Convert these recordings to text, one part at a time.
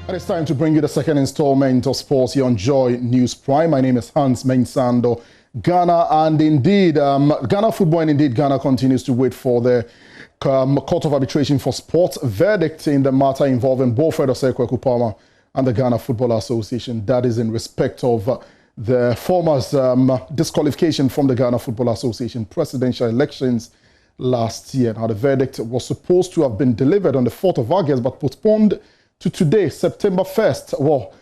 And it's time to bring you the second installment of sports here on Joy News Prime. My name is Hans Mensando. Ghana and indeed, Ghana football and indeed Ghana continues to wait for the Court of Arbitration for Sport verdict in the matter involving both Fred Osei-Kweku-Palmer and the Ghana Football Association. That is in respect of the former's disqualification from the Ghana Football Association presidential elections last year. Now, the verdict was supposed to have been delivered on the 4th of August, but postponed to today, September 1st. Well,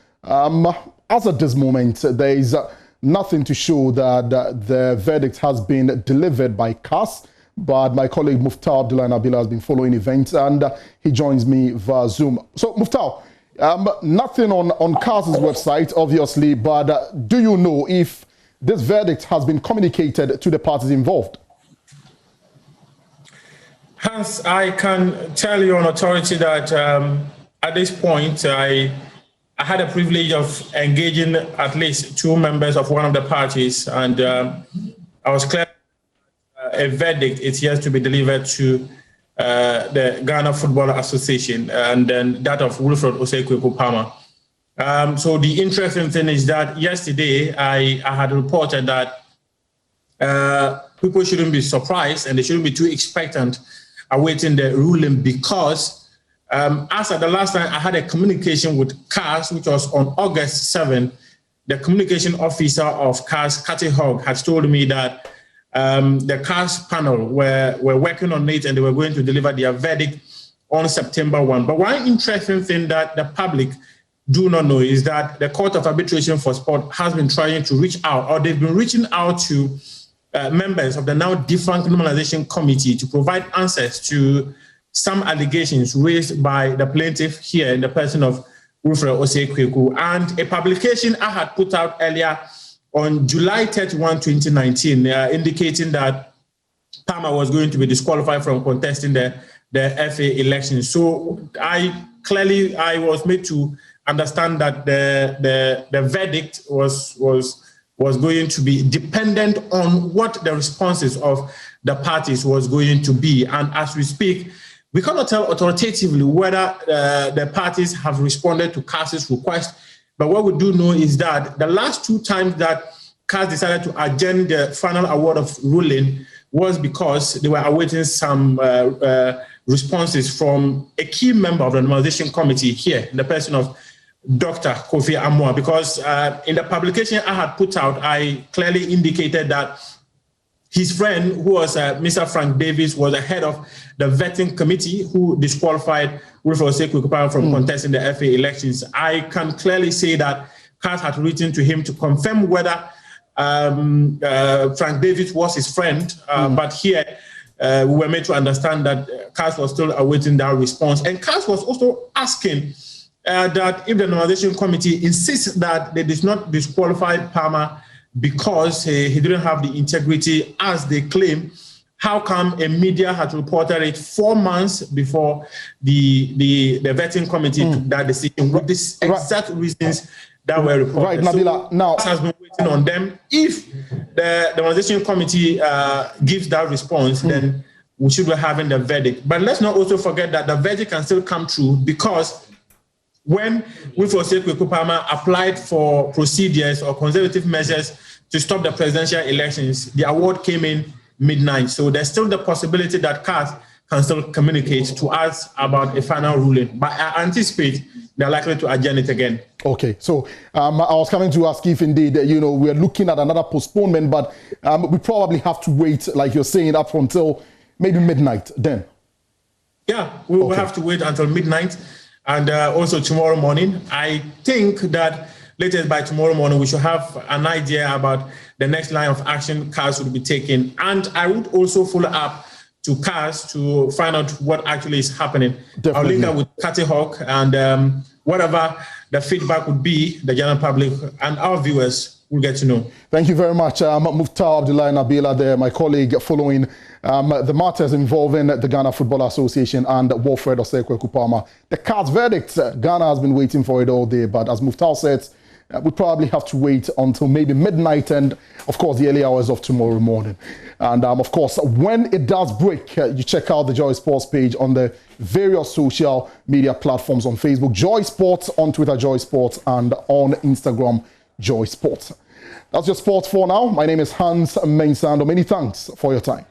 as at this moment, there is nothing to show that the verdict has been delivered by CAS, but my colleague Muftar Abdullah Nabila has been following events and he joins me via Zoom. So, Muftar, nothing on CAS's website, obviously, but do you know if this verdict has been communicated to the parties involved? Hans, I can tell you on authority that at this point, I had a privilege of engaging at least two members of one of the parties, and I was clear a verdict is yet to be delivered to the Ghana Football Association, and then that of Wilfred Osei-Kweku-Palmer. So the interesting thing is that yesterday I had reported that people shouldn't be surprised and they shouldn't be too expectant awaiting the ruling, because as at the last time I had a communication with CAS, which was on August 7, the communication officer of CAS, Cathy Hogg, had told me that the CAS panel were working on it and they were going to deliver their verdict on September 1. But one interesting thing that the public do not know is that the Court of Arbitration for Sport has been trying to reach out, or they've been reaching out to members of the now defunct Normalization Committee to provide answers to some allegations raised by the plaintiff here in the person of Wilfred Osei-Kweku. And a publication I had put out earlier on July 31, 2019, indicating that Palmer was going to be disqualified from contesting the FA election. So I was made to understand that the verdict was going to be dependent on what the responses of the parties was going to be. And as we speak, we cannot tell authoritatively whether the parties have responded to CAS's request. But what we do know is that the last two times that CAS decided to adjourn the final award of ruling was because they were awaiting some responses from a key member of the Normalization Committee here, in the person of Dr. Kofi Amoah, because in the publication I had put out, I clearly indicated that his friend, who was Mr. Frank Davis, was the head of the vetting committee who disqualified Wilfred Osei-Kweku-Palmer from contesting the FA elections. I can clearly say that CAS had written to him to confirm whether Frank Davis was his friend, but here we were made to understand that CAS was still awaiting that response. And CAS was also asking that if the Normalization Committee insists that they did not disqualify Palmer because he didn't have the integrity as they claim, how come a media had reported it 4 months before the vetting committee took that decision with these exact reasons that were reported? Right, Nabila, so now has been waiting on them. If the Normalization Committee gives that response, then we should be having the verdict. But let's not also forget that the verdict can still come true, because when Wilfred Osei-Kweku-Palmer applied for procedures or conservative measures to stop the presidential elections, the award came in midnight. So there's still the possibility that CAS can still communicate to us about a final ruling. But I anticipate they're likely to adjourn it again. Okay, so I was coming to ask if indeed, we're looking at another postponement, but we probably have to wait, like you're saying, up until maybe midnight then. Yeah, we will have to wait until midnight. And also tomorrow morning. I think that latest by tomorrow morning, we should have an idea about the next line of action CAS will be taking. And I would also follow up to CAS to find out what actually is happening. Definitely. I'll link up with Cathy Hogg, and whatever the feedback would be, the general public and our viewers will get to know. Thank you very much, Muftar Abdullah Nabila there, my colleague, following the matters involving the Ghana Football Association and Wilfred Osei-Kweku-Palmer. The CAS verdict, Ghana has been waiting for it all day, but as Muftar said, we probably have to wait until maybe midnight and, of course, the early hours of tomorrow morning. And, of course, when it does break, you check out the Joy Sports page on the various social media platforms on Facebook, Joy Sports, on Twitter, Joy Sports, and on Instagram, Joy Sports. That's your sports for now. My name is Hans Mensando. Many thanks for your time.